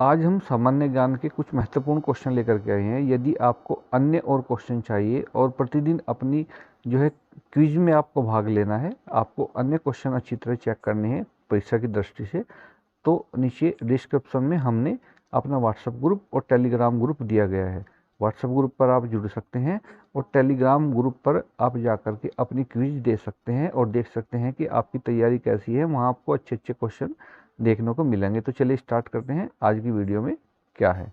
आज हम सामान्य ज्ञान के कुछ महत्वपूर्ण क्वेश्चन लेकर के आए हैं। यदि आपको अन्य और क्वेश्चन चाहिए और प्रतिदिन अपनी जो है क्विज में आपको भाग लेना है, आपको अन्य क्वेश्चन अच्छी तरह चेक करने हैं परीक्षा की दृष्टि से, तो नीचे डिस्क्रिप्शन में हमने अपना व्हाट्सएप ग्रुप और टेलीग्राम ग्रुप दिया गया है। व्हाट्सएप ग्रुप पर आप जुड़ सकते हैं और टेलीग्राम ग्रुप पर आप जाकर के अपनी क्विज दे सकते हैं और देख सकते हैं कि आपकी तैयारी कैसी है। वहाँ आपको अच्छे अच्छे क्वेश्चन देखने को मिलेंगे। तो चलिए स्टार्ट करते हैं आज की वीडियो में क्या है।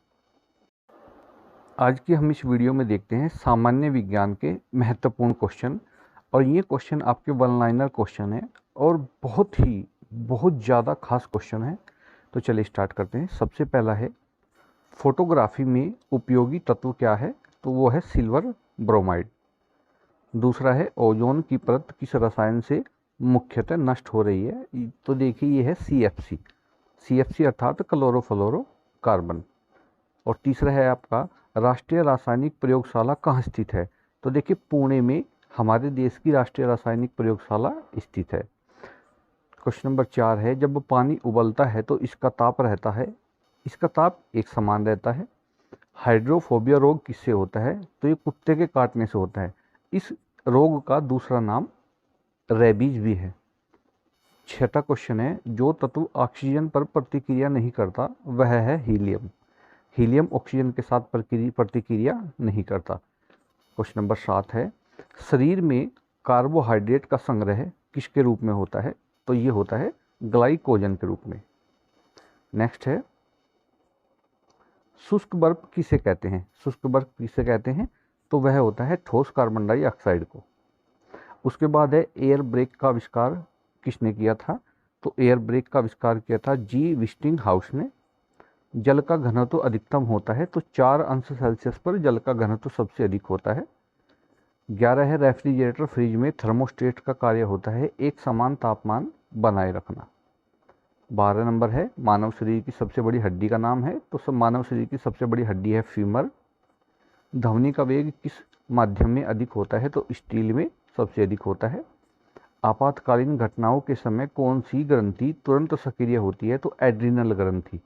आज की हम इस वीडियो में देखते हैं सामान्य विज्ञान के महत्वपूर्ण क्वेश्चन, और ये क्वेश्चन आपके वन लाइनर क्वेश्चन है और बहुत ज़्यादा खास क्वेश्चन है। तो चलिए स्टार्ट करते हैं। सबसे पहला है, फोटोग्राफी में उपयोगी तत्व क्या है? तो वो है सिल्वर ब्रोमाइड। दूसरा है, ओजोन की परत किस रसायन से मुख्यतः नष्ट हो रही है? तो देखिए ये है CFC अर्थात क्लोरोफ्लोरो कार्बन। और तीसरा है आपका, राष्ट्रीय रासायनिक प्रयोगशाला कहाँ स्थित है? तो देखिए पुणे में हमारे देश की राष्ट्रीय रासायनिक प्रयोगशाला स्थित है। क्वेश्चन नंबर 4 है, जब पानी उबलता है तो इसका ताप रहता है? इसका ताप एक समान रहता है। हाइड्रोफोबिया रोग किससे होता है? तो ये कुत्ते के काटने से होता है। इस रोग का दूसरा नाम रेबीज भी है। छठा क्वेश्चन है, जो तत्व ऑक्सीजन पर प्रतिक्रिया नहीं करता वह है हीलियम। हीलियम ऑक्सीजन के साथ प्रतिक्रिया नहीं करता। क्वेश्चन नंबर 7 है, शरीर में कार्बोहाइड्रेट का संग्रह किसके रूप में होता है? तो ये होता है ग्लाइकोजन के रूप में। नेक्स्ट है, शुष्क बर्फ किसे कहते हैं? शुष्क बर्फ किसे कहते हैं? तो वह होता है ठोस कार्बन डाइऑक्साइड को। उसके बाद है, एयर ब्रेक का आविष्कार किसने किया था? तो एयर ब्रेक का आविष्कार किया था जी विस्टिंग हाउस ने। जल का घनत्व अधिकतम होता है तो 4 अंश सेल्सियस पर जल का घनत्व सबसे अधिक होता है। 11 है, रेफ्रिजरेटर फ्रिज में थर्मोस्टेट का कार्य होता है एक समान तापमान बनाए रखना। 12 नंबर है, मानव शरीर की सबसे बड़ी हड्डी का नाम है? तो मानव शरीर की सबसे बड़ी हड्डी है फीमर। ध्वनि का वेग किस माध्यम में अधिक होता है? तो स्टील में सबसे अधिक होता है। आपातकालीन घटनाओं के समय कौन सी ग्रंथि तुरंत सक्रिय होती है? तो एड्रिनल ग्रंथि।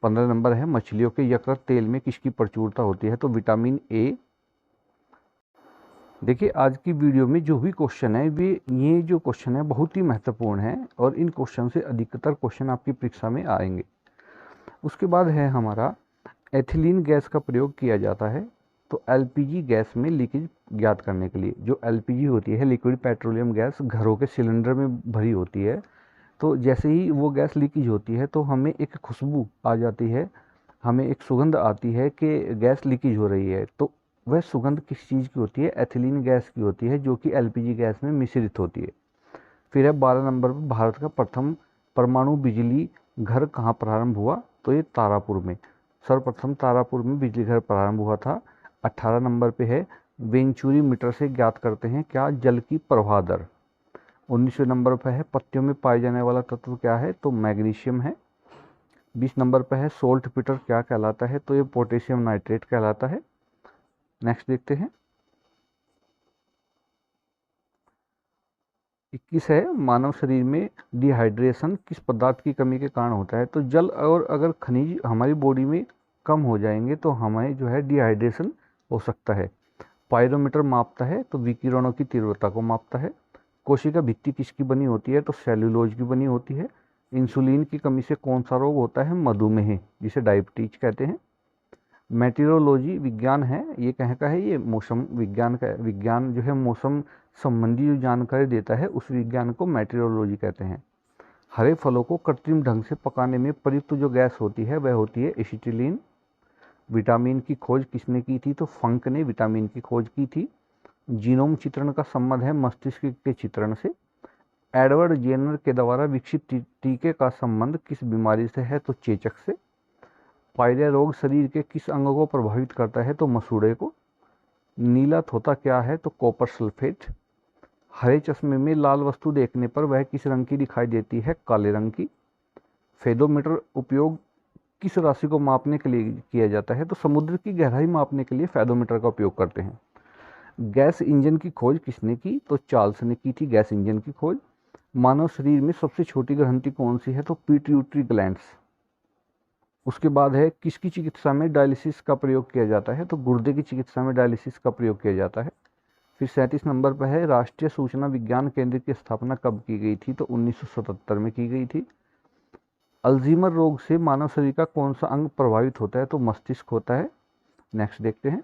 15 नंबर है, मछलियों के यकृत तेल में किसकी प्रचुरता होती है? तो विटामिन ए। देखिए आज की वीडियो में जो भी क्वेश्चन है ये जो क्वेश्चन है बहुत ही महत्वपूर्ण है और इन क्वेश्चन से अधिकतर क्वेश्चन आपकी परीक्षा में आएंगे। उसके बाद है हमारा, एथिलीन गैस का प्रयोग किया जाता है तो एलपीजी गैस में लीकेज ज्ञात करने के लिए। जो एलपीजी होती है, लिक्विड पेट्रोलियम गैस, घरों के सिलेंडर में भरी होती है। तो जैसे ही वो गैस लीकेज होती है तो हमें एक खुशबू आ जाती है, हमें एक सुगंध आती है कि गैस लीकेज हो रही है। तो वह सुगंध किस चीज़ की होती है? एथिलीन गैस की होती है, जो कि एलपीजी गैस में मिश्रित होती है। फिर है 12 नंबर पर, भारत का प्रथम परमाणु बिजली घर कहाँ प्रारंभ हुआ? तो ये तारापुर में, सर्वप्रथम तारापुर में बिजली घर प्रारंभ हुआ था। 18 नंबर पे है, वेंचुरी मीटर से ज्ञात करते हैं क्या जल की प्रवाह दर? 19वें नंबर पर है, पत्तियों में पाए जाने वाला तत्व क्या है? तो मैग्नीशियम है। 20 नंबर पर है, सोल्ट पीटर क्या कहलाता है? तो ये पोटेशियम नाइट्रेट कहलाता है। नेक्स्ट देखते हैं। 21 है, मानव शरीर में डिहाइड्रेशन किस पदार्थ की कमी के कारण होता है? तो जल और अगर खनिज हमारी बॉडी में कम हो जाएंगे तो हमें जो है डिहाइड्रेशन हो सकता है। पायरोमीटर मापता है तो विकिरणों की तीव्रता को मापता है। कोशिका भित्ति किसकी बनी होती है? तो सेल्यूलोज की बनी होती है। इंसुलिन की कमी से कौन सा रोग होता है? मधुमेह, जिसे डायबिटीज कहते हैं। मेटीरोलॉजी विज्ञान है, ये कहाँ का है? ये मौसम विज्ञान का। विज्ञान जो है मौसम संबंधी जो जानकारी देता है उस विज्ञान को मेटीरोलॉजी कहते हैं। हरे फलों को कृत्रिम ढंग से पकाने में प्रयुक्त जो गैस होती है वह होती है एसिटिलीन। विटामिन की खोज किसने की थी? तो फंक ने विटामिन की खोज की थी। जीनोम चित्रण का संबंध है मस्तिष्क के चित्रण से। एडवर्ड जेनर के द्वारा विकसित टीके का संबंध किस बीमारी से है? तो चेचक से। पायरिया रोग शरीर के किस अंग को प्रभावित करता है? तो मसूड़े को। नीला थोता क्या है? तो कॉपर सल्फेट। हरे चश्मे में लाल वस्तु देखने पर वह किस रंग की दिखाई देती है? काले रंग की। फेदोमीटर उपयोग किस राशि को मापने के लिए किया जाता है? तो समुद्र की गहराई मापने के लिए फेदोमीटर का उपयोग करते हैं। गैस इंजन की खोज किसने की? तो चार्ल्स ने की थी गैस इंजन की खोज। मानव शरीर में सबसे छोटी ग्रंथि कौन सी है? तो पिट्यूटरी ग्लैंड्स। उसके बाद है किसकी चिकित्सा में डायलिसिस का प्रयोग किया जाता है, तो गुर्दे की चिकित्सा में डायलिसिस का प्रयोग किया जाता है। फिर 37 नंबर पर है राष्ट्रीय सूचना विज्ञान केंद्र की स्थापना कब की गई थी, तो 1977 में की गई थी। अल्जीमर रोग से मानव शरीर का कौन सा अंग प्रभावित होता है, तो मस्तिष्क होता है। नेक्स्ट देखते हैं।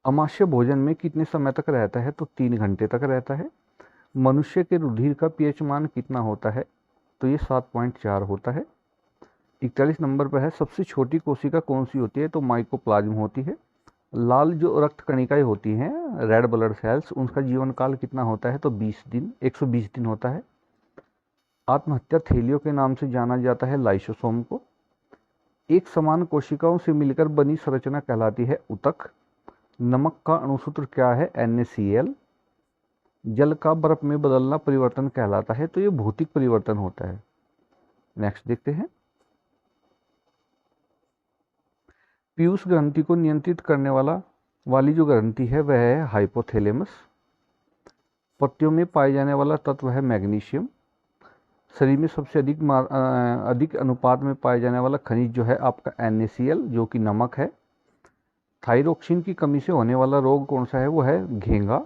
अमाशय भोजन में कितने समय तक रहता है, तो 3 घंटे तक रहता है। मनुष्य के रुधिर का पीएच मान कितना होता है, तो ये 7.4 होता है। 41 नंबर पर है सबसे छोटी कोशिका कौन सी होती है, तो माइकोप्लाज्म होती है। लाल जो रक्त कणिकाएं होती हैं, रेड ब्लड सेल्स, उनका जीवन काल कितना होता है, तो 20 दिन, 120 दिन होता है। आत्महत्या थैलियों के नाम से जाना जाता है लाइसोसोम को। एक समान कोशिकाओं से मिलकर बनी संरचना कहलाती है ऊतक। नमक का अणुसूत्र क्या है, NaCl। जल का बर्फ में बदलना परिवर्तन कहलाता है, तो ये भौतिक परिवर्तन होता है। नेक्स्ट देखते हैं। पीयूष ग्रंथि को नियंत्रित करने वाली जो ग्रंथि है वह है हाइपोथैलेमस। पत्तियों में पाए जाने वाला तत्व है मैग्नीशियम। शरीर में सबसे अधिक अनुपात में पाए जाने वाला खनिज जो है आपका NaCl, जो कि नमक है। थायरोक्सिन की कमी से होने वाला रोग कौन सा है, वो है घेंगा।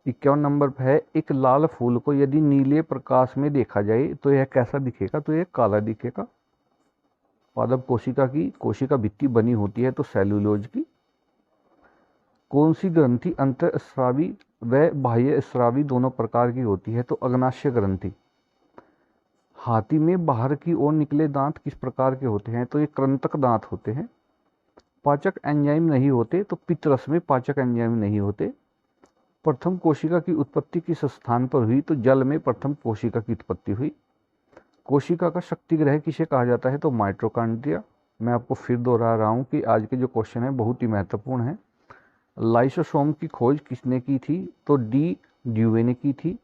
51 नंबर पर है एक लाल फूल को यदि नीले प्रकाश में देखा जाए तो यह कैसा दिखेगा, तो यह काला दिखेगा। पादप कोशिका भित्ति बनी होती है, तो सेलुलोज की। कौन सी ग्रंथि अंतःस्रावी व बाह्य स्रावी दोनों प्रकार की होती है, तो अग्नाशय ग्रंथि। हाथी में बाहर की ओर निकले दांत किस प्रकार के होते हैं, तो ये कृंतक दांत होते हैं। पाचक एंजाइम नहीं होते, तो पित्तरस में पाचक एंजाइम नहीं होते। प्रथम कोशिका की उत्पत्ति किस स्थान पर हुई, तो जल में प्रथम कोशिका की उत्पत्ति हुई। कोशिका का शक्ति ग्रह किसे कहा जाता है, तो माइटोकॉन्ड्रिया। मैं आपको फिर दोहरा रहा हूँ कि आज के जो क्वेश्चन है बहुत ही महत्वपूर्ण है। लाइसोसोम की खोज किसने की थी, तो डी ड्यूवे ने की थी।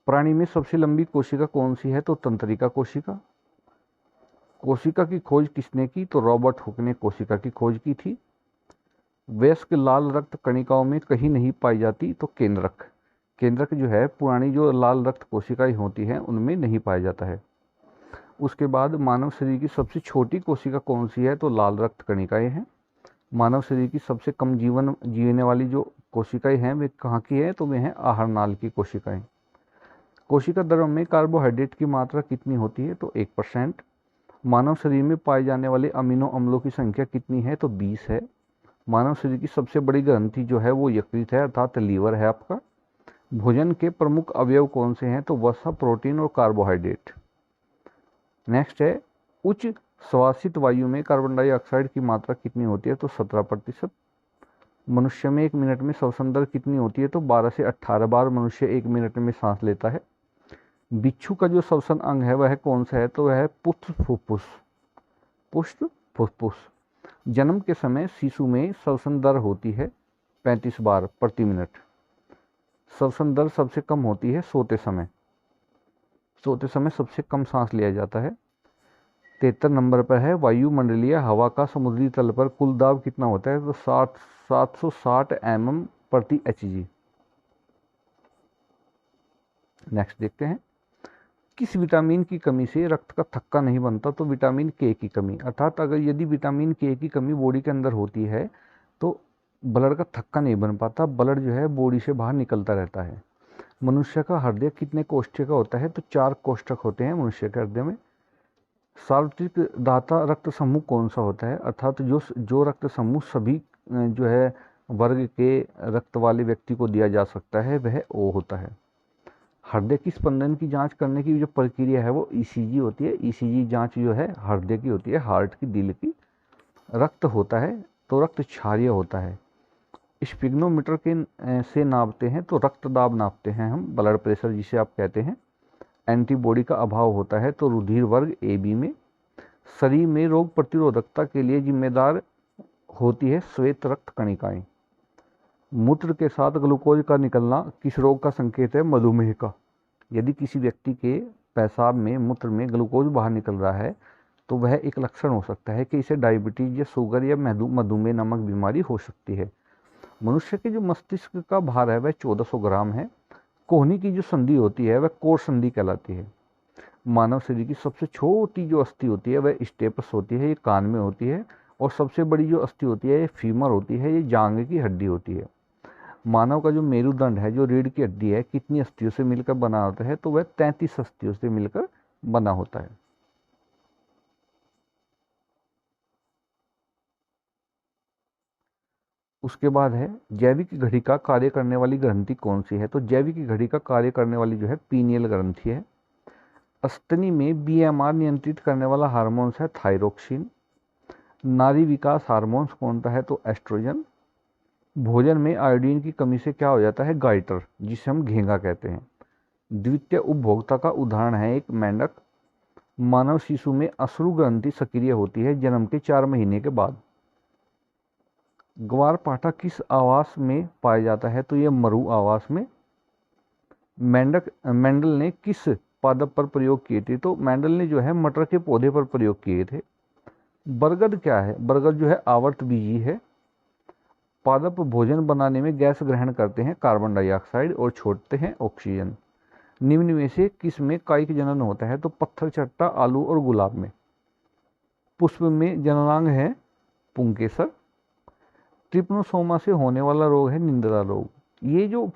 प्राणी में सबसे लंबी कोशिका कौन सी है, तो तंत्रिका कोशिका। कोशिका की खोज किसने की, तो रॉबर्ट हुक ने कोशिका की खोज की थी। वयस्क लाल रक्त कणिकाओं में कहीं नहीं पाई जाती, तो केंद्रक जो है पुरानी जो लाल रक्त कोशिकाएं होती हैं उनमें नहीं पाया जाता है। उसके बाद मानव शरीर की सबसे छोटी कोशिका कौन सी है, तो लाल रक्त कणिकाएं हैं। मानव शरीर की सबसे कम जीवन जीने वाली जो कोशिकाएं हैं वे कहाँ की है, तो वे हैं आहार नाल की कोशिकाएं। कोशिका द्रव्य में कार्बोहाइड्रेट की मात्रा कितनी होती है, तो 1%। मानव शरीर में पाए जाने वाले अमीनो अम्लों की संख्या कितनी है, तो 20 है। मानव शरीर की सबसे बड़ी ग्रंथि जो है वो यकृत है, अर्थात लीवर है आपका। भोजन के प्रमुख अवयव कौन से हैं, तो वसा, प्रोटीन और कार्बोहाइड्रेट। नेक्स्ट है उच्च श्वासित वायु में कार्बन डाइऑक्साइड की मात्रा कितनी होती है, तो 17%। मनुष्य में 1 मिनट में श्वसन दर कितनी होती है, तो 12 से 18 बार मनुष्य 1 मिनट में सांस लेता है। बिच्छू का जो श्वसन अंग है वह कौन सा है, तो वह है पुष्ट फुफ्फुस। जन्म के समय शिशु में श्वसन दर होती है 35 बार प्रति मिनट। श्वसन दर सबसे कम होती है सोते समय सबसे कम सांस लिया जाता है। 73 नंबर पर है वायुमंडलीय हवा का समुद्री तल पर कुल दाब कितना होता है, तो 760 mm प्रति HG। नेक्स्ट देखते हैं। किस विटामिन की कमी से रक्त का थक्का नहीं बनता, तो विटामिन के की कमी। अर्थात अगर यदि विटामिन के की कमी बॉडी के अंदर होती है तो ब्लड का थक्का नहीं बन पाता, ब्लड जो है बॉडी से बाहर निकलता रहता है। मनुष्य का हृदय कितने कोष्ठक का होता है, तो 4 कोष्ठक होते हैं मनुष्य के हृदय में। सार्वत्रिक दाता रक्त समूह कौन सा होता है, अर्थात जो रक्त समूह सभी जो है वर्ग के रक्त वाले व्यक्ति को दिया जा सकता है वह O होता है। हृदय की स्पंदन की जांच करने की जो प्रक्रिया है वो ECG होती है। ECG जांच जो है हृदय की होती है, हार्ट की, दिल की। रक्त होता है तो रक्त क्षारीय होता है। स्पिग्नोमीटर के से नापते हैं तो रक्त दाब नापते हैं हम, ब्लड प्रेशर जिसे आप कहते हैं। एंटीबॉडी का अभाव होता है तो रुधिर वर्ग AB में। शरीर में रोग प्रतिरोधकता के लिए जिम्मेदार होती है श्वेत रक्त कणिकाएं। मूत्र के साथ ग्लूकोज का निकलना किस रोग का संकेत है, मधुमेह का। यदि किसी व्यक्ति के पेशाब में, मूत्र में ग्लूकोज बाहर निकल रहा है तो वह एक लक्षण हो सकता है कि इसे डायबिटीज या शुगर या मधुमेह नामक बीमारी हो सकती है। मनुष्य के जो मस्तिष्क का भार है वह 1400 ग्राम है। कोहनी की जो संधि होती है वह कोर संधि कहलाती है। मानव शरीर की सबसे छोटी जो अस्थि होती है वह स्टेपस होती है, ये कान में होती है। और सबसे बड़ी जो अस्थि होती है ये फीमर होती है, ये जांघ की हड्डी होती है। मानव का जो मेरुदंड है, जो रीढ़ की हड्डी है, कितनी अस्थियों से मिलकर बना होता है? तो वह 33 अस्थियों से मिलकर बना होता है। उसके बाद है जैविक घड़ी का कार्य करने वाली ग्रंथि कौन सी है? तो जैविक घड़ी का कार्य करने वाली जो है पीनियल ग्रंथि है। स्तनी में बीएमआर नियंत्रित करने वाला हार्मोन्स है थायरोक्सिन। नारी विकास हार्मोन्स कौन सा है? तो एस्ट्रोजन। भोजन में आयोडीन की कमी से क्या हो जाता है? गाइटर, जिसे हम घेंगा कहते हैं। द्वितीय उपभोक्ता का उदाहरण है एक मेंढक। मानव शिशु में अश्रु ग्रंथि सक्रिय होती है जन्म के 4 महीने के बाद। ग्वारपाठा किस आवास में पाया जाता है? तो ये मरु आवास में। मेंडल ने किस पादप पर प्रयोग किए थे? तो मेंडल ने जो है मटर के पौधे पर प्रयोग किए थे। बरगद क्या है? बरगद जो है आवर्त बीजी है। पादप भोजन बनाने में गैस ग्रहण करते हैं कार्बन डाइऑक्साइड और छोड़ते हैं ऑक्सीजन। निम्न में से किस में कायिक जनन होता है? तो पत्थर चट्टा, आलू और गुलाब में। पुष्प में जननांग है पुंकेसर। ट्रिप्नोसोमा से होने वाला रोग है निंद्रा रोग। ये जो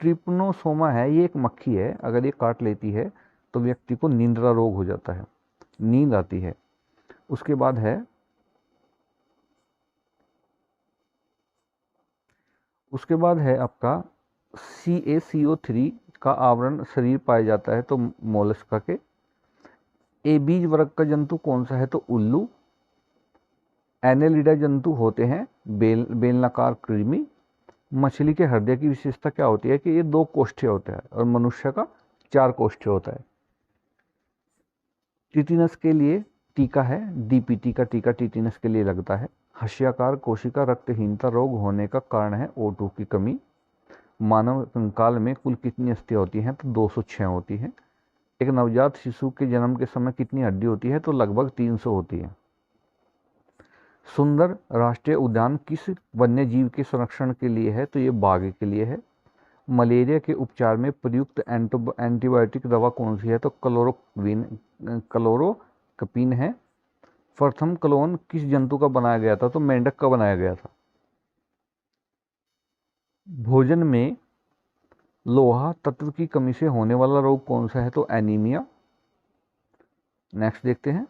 ट्रिप्नोसोमा है ये एक मक्खी है, अगर ये काट लेती है तो व्यक्ति को निंद्रा रोग हो जाता है, नींद आती है। उसके बाद है आपका CaCO3 का आवरण शरीर पाया जाता है तो मोलस्का के। ए बीज वर्ग का जंतु कौन सा है? तो उल्लू। एनेलिडा जंतु होते हैं बेलनाकार कृमि। मछली के हृदय की विशेषता क्या होती है? कि ये 2 कोष्ठे होता है और मनुष्य का 4 कोष्ठे होता है। टिटिनस के लिए टीका है, DPT का टीका टिटिनस के लिए लगता है। हर्ष्याकार कोशिका रक्तहीनता रोग होने का कारण है O2 की कमी। मानव कंकाल में कुल कितनी अस्थियां होती हैं? तो 206 होती हैं। एक नवजात शिशु के जन्म के समय कितनी हड्डी होती है? तो लगभग 300 होती है। सुंदर राष्ट्रीय उद्यान किस वन्य जीव के संरक्षण के लिए है? तो ये बाघ के लिए है। मलेरिया के उपचार में प्रयुक्त एंटीबायोटिक दवा कौन सी है? तो क्लोरोक्विन है। प्रथम क्लोन किस जंतु का बनाया गया था? तो मेंढक का बनाया गया था। भोजन में लोहा तत्व की कमी से होने वाला रोग कौन सा है? तो एनीमिया। नेक्स्ट देखते हैं,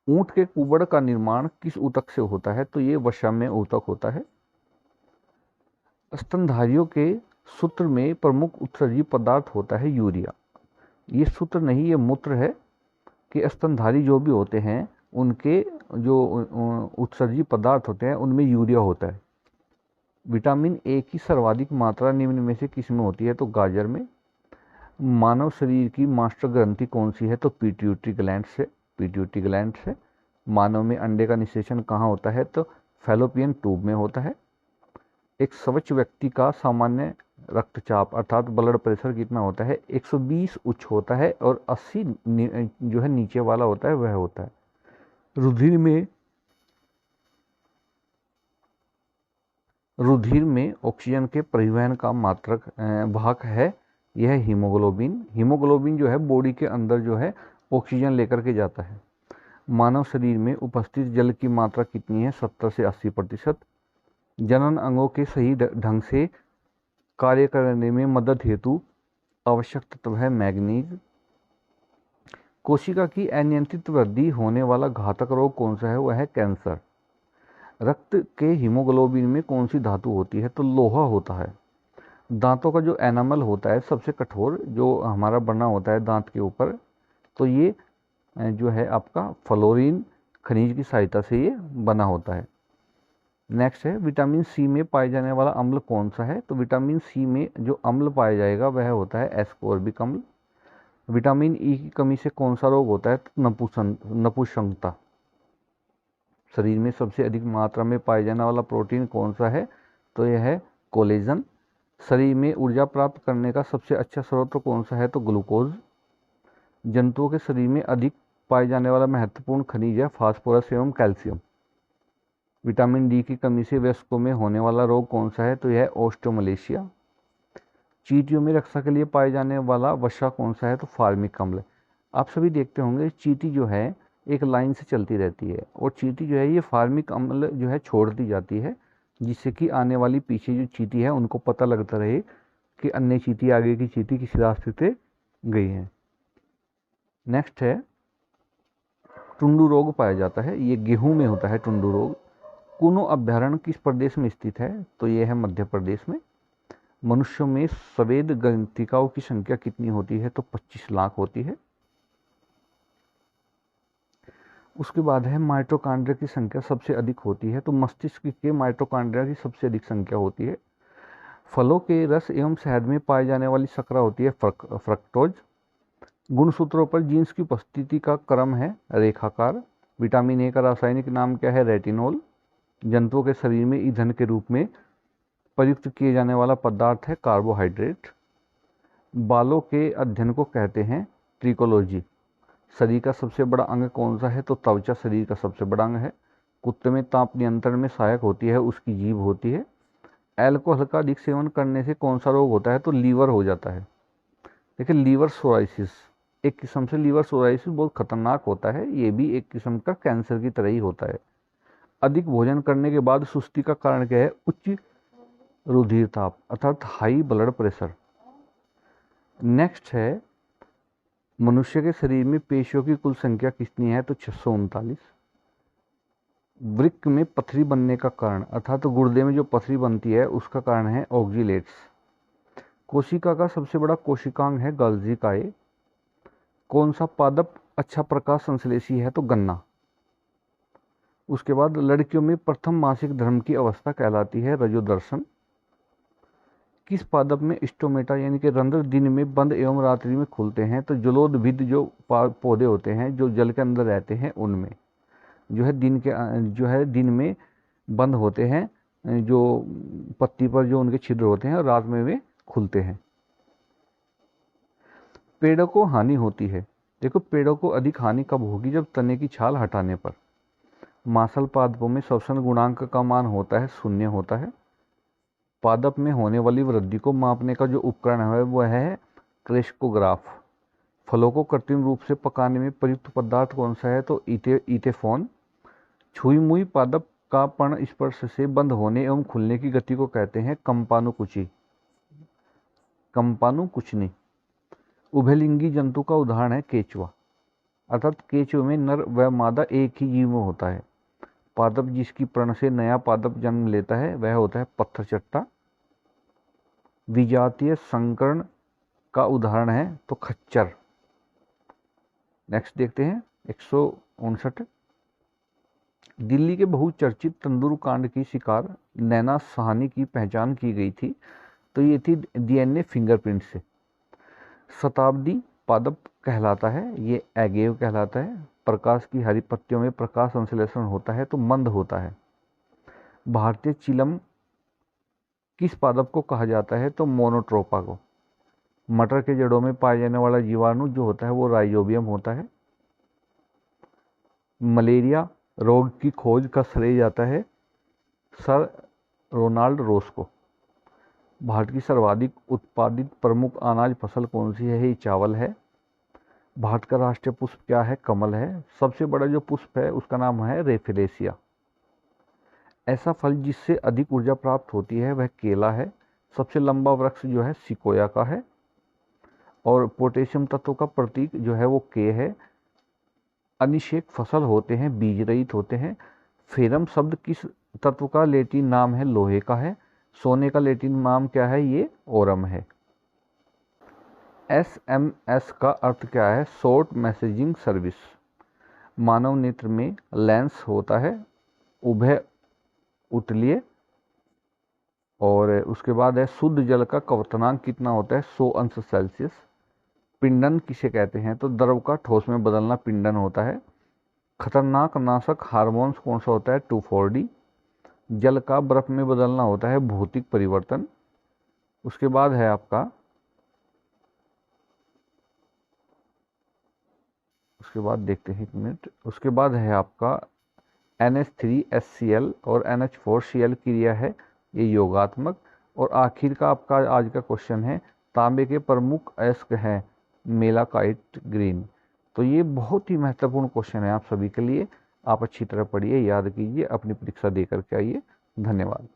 ऊंट के कुबड़ का निर्माण किस ऊतक से होता है? तो ये वशाम्य ऊतक होता है। स्तनधारियों के सूत्र में प्रमुख उत्सर्जी पदार्थ होता है यूरिया। ये सूत्र नहीं, ये मूत्र है कि स्तनधारी जो भी होते हैं उनके जो उत्सर्जी पदार्थ होते हैं उनमें यूरिया होता है। विटामिन ए की सर्वाधिक मात्रा निम्न में से किस में होती है? तो गाजर में। मानव शरीर की मास्टर ग्रंथि कौन सी है? तो पिट्यूटरी ग्लैंड से। मानव में अंडे का निषेचन कहाँ होता है? तो फैलोपियन ट्यूब में होता है। एक स्वच्छ व्यक्ति का सामान्य रक्तचाप अर्थात ब्लड प्रेशर कितना होता है? 120 उच्च होता है और 80 जो है नीचे वाला होता है वह होता है। रुधिर में ऑक्सीजन के परिवहन का मात्रक वाहक है यह हीमोग्लोबिन जो है बॉडी के अंदर जो है ऑक्सीजन लेकर के जाता है। मानव शरीर में उपस्थित जल की मात्रा कितनी है? 70 से 80%। जनन अंगों के सही ढंग से कार्य करने में मदद हेतु आवश्यक तत्व है मैग्नीज। कोशिका की अनियंत्रित वृद्धि होने वाला घातक रोग कौन सा है? वह है कैंसर। रक्त के हीमोग्लोबिन में कौन सी धातु होती है? तो लोहा होता है। दांतों का जो एनामल होता है सबसे कठोर जो हमारा बना होता है दांत के ऊपर, तो ये जो है आपका फ्लोरीन खनिज की सहायता से ये बना होता है। नेक्स्ट है विटामिन सी में पाए जाने वाला अम्ल कौन सा है? तो विटामिन सी में जो अम्ल पाया जाएगा वह होता है एस्कोर्बिक अम्ल। विटामिन ई की कमी से कौन सा रोग होता है? तो नपुंसकता। शरीर में सबसे अधिक मात्रा में पाए जाने वाला प्रोटीन कौन सा है? तो यह है कोलेजन। शरीर में ऊर्जा प्राप्त करने का सबसे अच्छा स्रोत कौन सा है? तो ग्लूकोज। जंतुओं के शरीर में अधिक पाए जाने वाला महत्वपूर्ण खनिज है फास्फोरस एवं कैल्शियम। विटामिन डी की कमी से वयस्कों में होने वाला रोग कौन सा है? तो यह है ऑस्टियोमलेशिया। चींटियों में रक्षा के लिए पाए जाने वाला वसा कौन सा है? तो फार्मिक अम्ल। आप सभी देखते होंगे चींटी जो है एक लाइन से चलती रहती है और चींटी जो है ये फार्मिक अम्ल जो है छोड़ दी जाती है, जिससे कि आने वाली पीछे जो चींटी है उनको पता लगता रहे कि अन्य चींटी, आगे की चींटी किस रास्ते से गई है। नेक्स्ट है टुंडू रोग पाया जाता है, ये गेहूं में होता है टुंडू रोग। कूनो अभ्यारण्य किस प्रदेश में स्थित है? तो ये है मध्य प्रदेश में। मनुष्यों में संवेद ग्रंथिकाओं की संख्या कितनी होती है? तो 25 लाख होती है। उसके बाद है माइटोकॉन्ड्रिया की संख्या सबसे अधिक होती है, तो मस्तिष्क के माइटोकॉन्ड्रिया की सबसे अधिक संख्या होती है। फलों के रस एवं शहद में पाई जाने वाली शर्करा होती है फ्रक्टोज। गुणसूत्रों पर जीन्स की उपस्थिति का क्रम है रेखाकार। विटामिन ए का रासायनिक नाम क्या है? रेटिनोल। जंतुओं के शरीर में ईंधन के रूप में प्रयुक्त किए जाने वाला पदार्थ है कार्बोहाइड्रेट। बालों के अध्ययन को कहते हैं ट्रिकोलॉजी। शरीर का सबसे बड़ा अंग कौन सा है? तो त्वचा शरीर का सबसे बड़ा अंग है। कुत्ते में ताप नियंत्रण में सहायक होती है उसकी जीभ होती है। अल्कोहल का अधिक सेवन करने से कौन सा रोग होता है? तो लीवर हो जाता है। देखिए लीवर सोराइसिस, एक किस्म से लीवर सोराइसिस बहुत खतरनाक होता है, ये भी एक किस्म का कैंसर की तरह ही होता है। अधिक भोजन करने के बाद सुस्ती का कारण क्या है? उच्च रुधिर ताप अर्थात हाई ब्लड प्रेशर। नेक्स्ट है मनुष्य के शरीर में पेशियों की कुल संख्या कितनी है? तो 639। वृक्क में पथरी बनने का कारण अर्थात तो गुर्दे में जो पथरी बनती है उसका कारण है ऑक्जिलेट्स। कोशिका का सबसे बड़ा कोशिकांग है गोल्गी काए। कौन सा पादप अच्छा प्रकाश संश्लेषी है? तो गन्ना। उसके बाद लड़कियों में प्रथम मासिक धर्म की अवस्था कहलाती है रजोदर्शन। किस पादप में स्टोमेटा यानी कि रंध्र दिन में बंद एवं रात्रि में खुलते हैं? तो जलोदभिद जो पौधे होते हैं जो जल के अंदर रहते हैं उनमें जो है दिन में बंद होते हैं, जो पत्ती पर जो उनके छिद्र होते हैं और रात में वे खुलते हैं। पेड़ों को हानि होती है, देखो पेड़ों को अधिक हानि कब होगी? जब तने की छाल हटाने पर। मांसल पादपों में श्वसन गुणांक का मान होता है 0 होता है। पादप में होने वाली वृद्धि को मापने का जो उपकरण है वह है क्रेस्कोग्राफ। फलों को कृत्रिम रूप से पकाने में प्रयुक्त पदार्थ कौन सा है? तो इथेफॉन। छुई मुई पादप का पर्ण स्पर्श से बंद होने एवं खुलने की गति को कहते हैं कंपानुकुचनी। उभयलिंगी जंतु का उदाहरण है केचुआ, अर्थात केचुए में नर व मादा एक ही जीव में होता है। पादप जिसकी प्रण से नया पादप जन्म लेता है वह होता है पत्थर चट्टा। विजातीय संकरण का उदाहरण है तो खच्चर। नेक्स्ट देखते हैं 159। दिल्ली के बहुचर्चित तंदूर कांड की शिकार नैना साहनी की पहचान की गई थी, तो ये थी डीएनए फिंगरप्रिंट से। शताब्दी पादप कहलाता है, ये एगेव कहलाता है। प्रकाश की हरी पत्तियों में प्रकाश संश्लेषण होता है तो मंद होता है। भारतीय चिलम किस पादप को कहा जाता है? तो मोनोट्रोपा को। मटर के जड़ों में पाए जाने वाला जीवाणु जो होता है वो राइजोबियम होता है। मलेरिया रोग की खोज का श्रेय जाता है सर रोनाल्ड रोस को। भारत की सर्वाधिक उत्पादित प्रमुख अनाज फसल कौन सी है? ये चावल है। भारत का राष्ट्रीय पुष्प क्या है? कमल है। सबसे बड़ा जो पुष्प है उसका नाम है रेफिलेसिया। ऐसा फल जिससे अधिक ऊर्जा प्राप्त होती है वह केला है। सबसे लंबा वृक्ष जो है सिकोया का है। और पोटेशियम तत्व का प्रतीक जो है वो के है। अनिषेक फसल होते हैं बीज रहित होते हैं। फेरम शब्द किस तत्व का लैटिन नाम है? लोहे का है। सोने का लैटिन नाम क्या है? ये ओरम है। SMS का अर्थ क्या है? Short messaging service. मानव नेत्र में लेंस होता है उभय उत्तलीय। और उसके बाद है शुद्ध जल का क्वथनांक कितना होता है? 100 अंश सेल्सियस। पिंडन किसे कहते हैं? तो द्रव का ठोस में बदलना पिंडन होता है। खतरनाक नाशक हार्मोन्स कौन सा होता है? 2,4-D। जल का बर्फ में बदलना होता है भौतिक परिवर्तन। उसके बाद है आपका उसके बाद देखते हैं 1 मिनट। उसके बाद है आपका NH3HCl और NH4Cl क्रिया है, ये योगात्मक। और आखिर का आपका आज का क्वेश्चन है तांबे के प्रमुख अयस्क हैं मेलाकाइट, ग्रीन। तो ये बहुत ही महत्वपूर्ण क्वेश्चन है आप सभी के लिए। आप अच्छी तरह पढ़िए, याद कीजिए, अपनी परीक्षा दे करके आइए। धन्यवाद।